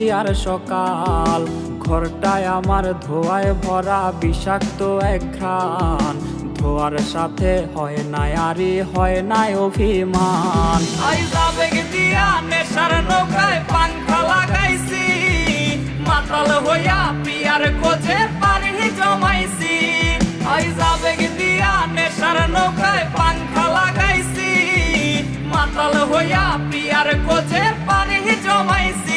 আর সকাল ঘরটায় আমার ধোঁয়ায় ভরা বিষাক্ত এক ঘ্রাণ। ধোয়ার সাথে হয় না আরে হয় না অভিমান। আইজ আবেগ দিয়া নেশার নৌকায় পাংখা লাগাইছি, মাতাল হইয়া পিয়ার খোঁজে পানি জমাইছি। আইজ আবেগ দিয়া নেশার নৌকায় পাংখা লাগাইছি, মাতাল হইয়া পিয়ার খোঁজে পানি জমাইছি।